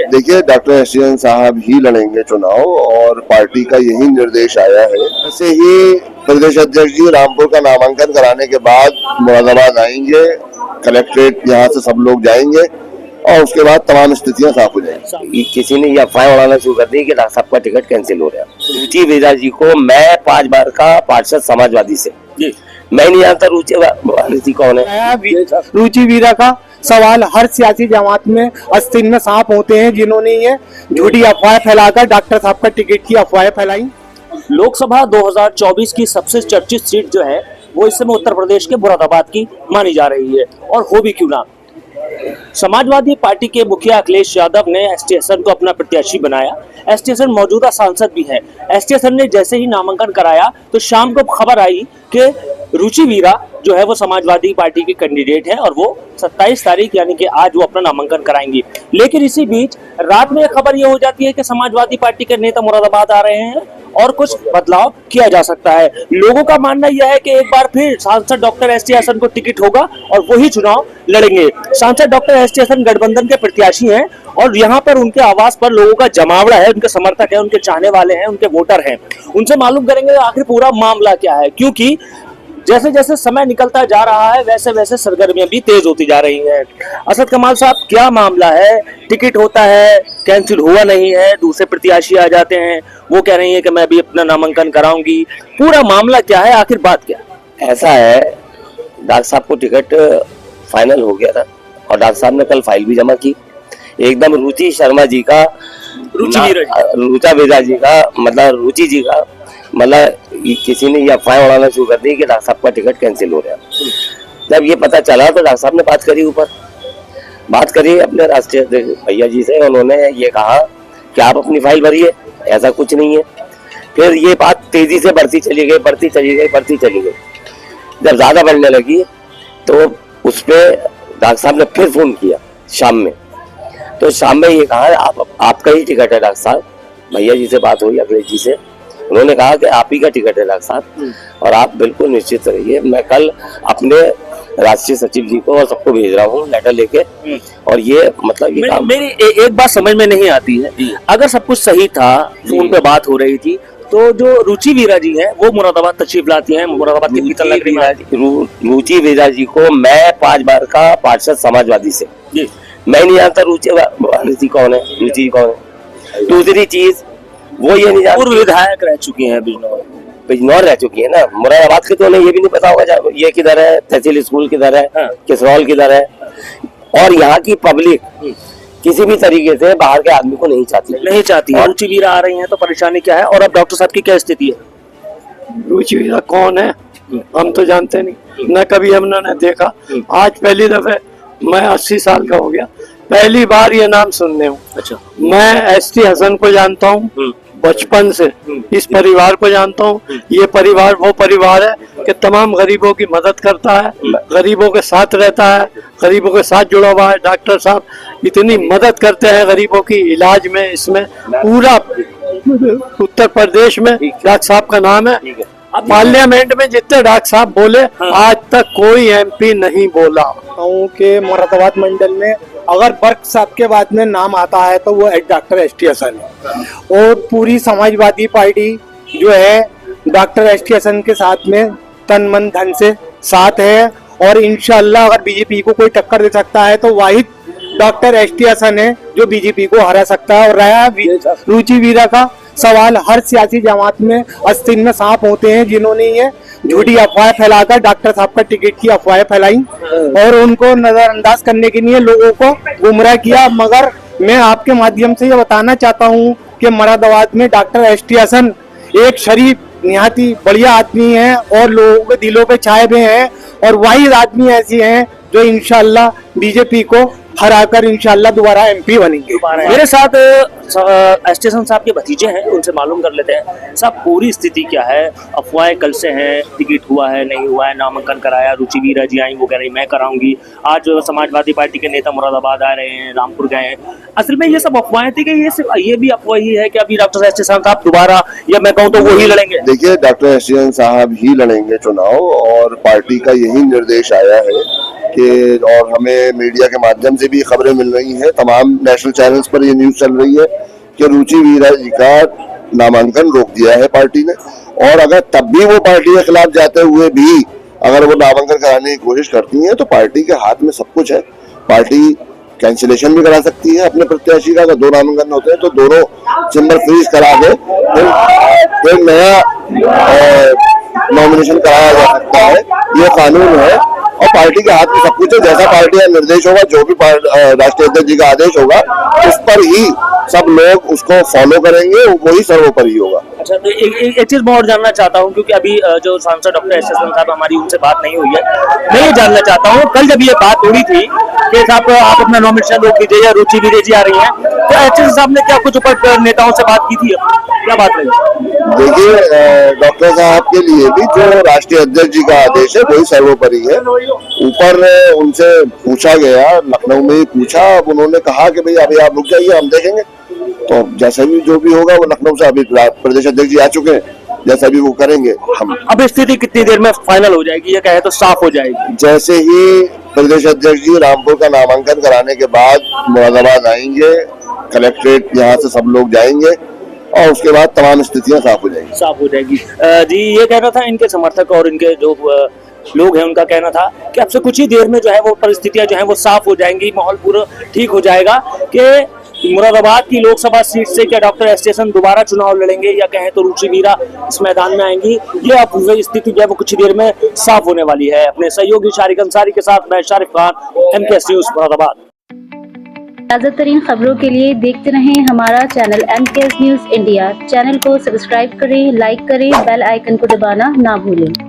देखिए, डॉक्टर एसटीएसन साहब ही लड़ेंगे चुनाव और पार्टी का यही निर्देश आया है। ऐसे ही प्रदेश अध्यक्ष जी रामपुर का नामांकन कराने के बाद मुरादाबाद आएंगे, कलेक्ट्रेट यहाँ से सब लोग जाएंगे और उसके बाद तमाम स्थितियां साफ हो जाएंगी। किसी ने ये अफवाह उड़ाना शुरू कर दी कि डॉक्टर साहब का टिकट कैंसिल हो रहा है। रुचि वीरा जी को मैं 5 बार का पार्षद समाजवादी से, मैं नहीं जानता रुचि कौन है। रुचि वीरा का सवाल हर सियासी जमात में आस्तीन में सांप होते हैं जिन्होंने ये झूठी अफवाह फैलाकर डॉक्टर साहब का टिकट की अफवाहें फैलाई। लोकसभा 2024 की सबसे चर्चित सीट जो है वो इस समय उत्तर प्रदेश के मुरादाबाद की मानी जा रही है, और हो भी क्यों ना। समाजवादी पार्टी के मुखिया अखिलेश यादव ने एसटी हसन को अपना प्रत्याशी बनाया। एसटी हसन मौजूदा सांसद भी है। एसटी हसन ने जैसे ही नामांकन कराया तो शाम को खबर आई कि रुचि वीरा जो है वो समाजवादी पार्टी के कैंडिडेट है और वो 27 तारीख यानी कि आज वो अपना नामांकन कराएंगी। लेकिन इसी बीच रात में खबर ये हो जाती है कि समाजवादी पार्टी के नेता मुरादाबाद आ रहे हैं और कुछ बदलाव किया जा सकता है। लोगों का मानना यह है कि एक बार फिर सांसद डॉक्टर एसटी हसन को टिकट होगा और वही चुनाव लड़ेंगे। सांसद डॉक्टर एसटी हसन गठबंधन के प्रत्याशी हैं और यहाँ पर उनके आवास पर लोगों का जमावड़ा है, उनके समर्थक है, उनके चाहने वाले हैं, उनके वोटर हैं। उनसे मालूम करेंगे आखिर पूरा मामला क्या है, क्योंकि जैसे जैसे समय निकलता जा रहा है वैसे वैसे सरगर्मियां भी तेज होती जा रही हैं। असद कमाल साहब, क्या मामला है? टिकट होता है, कैंसिल हुआ नहीं है, दूसरे प्रत्याशी आ जाते हैं, वो कह रही है कि मैं भी अपना नामांकन कराऊंगी। पूरा मामला क्या है, आखिर बात क्या? ऐसा है, डॉक्टर साहब को टिकट फाइनल हो गया था और डॉक्टर साहब ने कल फाइल भी जमा की। एकदम रुचि शर्मा जी का, रुचा वेदा जी का, मतलब रुचि जी का, मतलब किसी ने ये अफवाह उड़ाना शुरू कर दी कि डॉक्टर साहब का टिकट कैंसिल हो रहा है। जब ये पता चला तो डॉक्टर साहब ने बात करी, ऊपर बात करी अपने राष्ट्रीय भैया जी से। उन्होंने ये कहा कि आप अपनी फाइल भरिए, ऐसा कुछ नहीं है। फिर ये बात तेजी से बढ़ती चली गई, बढ़ती चली गई, बढ़ती चली गई। जब ज्यादा बढ़ने लगी तो उस पर डॉक्टर साहब ने फिर फोन किया शाम में। तो शाम में ये कहा आपका ही टिकट है डॉक्टर साहब। भैया जी से बात हुई, अखिलेश जी से, उन्होंने कहा कि आप ही का टिकट है डॉक्टर साहब और आप बिल्कुल निश्चित रहिए। मैं कल अपने राष्ट्रीय सचिव जी को और सबको भेज रहा हूँ लेटर लेके। और ये मतलब ये मेरी एक बात समझ में नहीं आती है, अगर सब कुछ सही था, फोन पे बात हो रही थी, तो जो रुचि वीरा जी है वो मुरादाबाद तशरीफ लाती हैं, मुरादाबाद की पीतल नगरी में। रुचि वीरा जी को मैं 5 बार का पार्षद समाजवादी से, मैं नहीं जानता रुचि कौन है, रुचि कौन है। दूसरी चीज वो ये नहीं जानता, पूर्व विधायक रह चुकी हैं, बिजनौर रह चुकी है ना। मुरादाबाद के तो उन्हें ये भी नहीं पता होगा ये किधर है, तहसील स्कूल किधर है, किसरौल किधर है। और यहाँ की पब्लिक किसी भी तरीके से बाहर के आदमी को नहीं चाहती। और रुचि वीरा आ रही हैं तो परेशानी क्या है? और अब डॉक्टर साहब की क्या स्थिति है? रुचि वीरा कौन है हम तो जानते नहीं, न कभी हमने देखा। आज पहली दफे, मैं 80 साल का हो गया, पहली बार ये नाम सुनने हूँ। अच्छा। मैं एसटी हसन को जानता हूँ बचपन से, इस परिवार को जानता हूँ। ये परिवार वो परिवार है कि तमाम गरीबों की मदद करता है, गरीबों के साथ रहता है, गरीबों के साथ जुड़ा हुआ है। डॉक्टर साहब इतनी मदद करते हैं गरीबों की इलाज में, इसमें पूरा उत्तर प्रदेश में डॉक्टर साहब का नाम है। पार्लियामेंट में जितने डॉक्टर साहब बोले, आज तक कोई एमपी नहीं बोला। के मुरादाबाद मंडल में अगर बर्क साहब के बाद में नाम आता है तो वो डॉक्टर एसटी हसन है। और पूरी समाजवादी पार्टी जो है डॉक्टर एसटी हसन के साथ में तन मन धन से साथ है। और इंशाल्लाह अगर बीजेपी को कोई टक्कर दे सकता है तो वाहिद डॉक्टर एसटी हसन है जो बीजेपी को हरा सकता है। और रहा रुचि वीरा का सवाल, हर सियासी जमात में आस्तीन में सांप होते हैं जिन्होंने ये झूठी अफवाह फैलाकर डॉक्टर साहब का टिकट की अफवाहें फैलाई और उनको नजरअंदाज करने के लिए लोगों को गुमराह किया। मगर मैं आपके माध्यम से ये बताना चाहता हूँ कि मुरादाबाद में डॉक्टर एसटी हसन एक शरीफ, निहाती बढ़िया आदमी है और लोगों के दिलों पे छाए हुए हैं। और वाहिद आदमी ऐसी हैं जो इंशाल्लाह बीजेपी को हराकर इंशाल्लाह दोबारा एमपी बनेंगे। मेरे साथ स्टेशन साहब के भतीजे हैं, उनसे मालूम कर लेते हैं। साहब पूरी स्थिति क्या है? अफवाहें कल से हैं, टिकट हुआ है नहीं हुआ है, नामांकन कराया, रुचि वीरा जी आई, वो कह रही मैं कराऊंगी। आज समाजवादी पार्टी के नेता मुरादाबाद आ रहे हैं, रामपुर गए हैं। असल में ये सब अफवाहें थी कि ये भी अफवाह ही है कि अभी डॉक्टर एस साहब दोबारा, या मैं कहूँ तो वो ही लड़ेंगे? देखिए, डॉक्टर एस साहब ही लड़ेंगे चुनाव, और पार्टी का यही निर्देश आया है कि, और हमें मीडिया के माध्यम से भी खबरें मिल रही हैं, तमाम नेशनल चैनल्स पर ये न्यूज चल रही है कि रुचि वीरा जी का नामांकन रोक दिया है पार्टी ने। और अगर तब भी वो पार्टी के खिलाफ जाते हुए भी अगर वो नामांकन कराने की कोशिश करती हैं तो पार्टी के हाथ में सब कुछ है। पार्टी कैंसिलेशन भी करा सकती है अपने प्रत्याशी का। अगर दो नामांकन होते हैं तो दोनों सिंबल फ्रीज करा दे, फिर नया नॉमिनेशन कराया जा सकता है। ये कानून है और पार्टी के हाथ में सब कुछ है। जैसा पार्टी का निर्देश होगा, जो भी राष्ट्रीय अध्यक्ष जी का आदेश होगा, उस पर ही सब लोग उसको फॉलो करेंगे, वही सर्वोपरि होगा। अच्छा, तो एक चीज मैं और जानना चाहता हूँ, क्योंकि अभी जो सांसद डॉक्टर एस साहब, हमारी उनसे बात नहीं हुई है। मैं ये जानना चाहता हूँ, कल जब ये बात हो रही थी कि साहब आप अपना नॉमिनेशन रोक दीजिए या रुचि वीरा जी आ रही हैं, तो एस साहब ने क्या कुछ ऊपर नेताओं से बात की थी? क्या बात रही? देखिए, डॉक्टर साहब के लिए भी जो राष्ट्रीय अध्यक्ष जी का आदेश है वही सर्वोपरि है। ऊपर उनसे पूछा गया, लखनऊ में ही पूछा, अब उन्होंने कहा कि भाई अभी आप रुक जाइए, हम देखेंगे। तो जैसा भी जो भी होगा वो लखनऊ से, अभी प्रदेश अध्यक्ष जी आ चुके हैं, जैसा भी वो करेंगे हम। अब स्थिति कितनी देर में फाइनल हो जाएगी, ये कहे तो साफ हो जाएगी? जैसे ही प्रदेश अध्यक्ष जी रामपुर का नामांकन कराने के बाद मुरादाबाद आएंगे, कलेक्ट्रेट यहाँ से सब लोग जाएंगे और उसके बाद तमाम स्थितियां साफ हो जाएगी। जी, ये कहना था इनके समर्थक और इनके जो लोग हैं, उनका कहना था कि अब से कुछ ही देर में जो है वो परिस्थितियां जो है वो साफ हो जाएंगी, माहौल पूरा ठीक हो जाएगा। कि मुरादाबाद की लोकसभा सीट से क्या डॉक्टर एस दोबारा चुनाव लड़ेंगे या कहें तो रुचि वीरा इस मैदान में आएंगी, ये अब स्थिति जो है वो कुछ ही देर में साफ होने वाली है। अपने सहयोगी शारिक अंसारी के साथ मैं शारिफ खान, MKS न्यूज़ मुरादाबाद। ताज़ा तरीन खबरों के लिए देखते रहें हमारा channel MKS news India. Channel को सब्सक्राइब करें, लाइक करें, बेल आइकन को दबाना ना भूलें।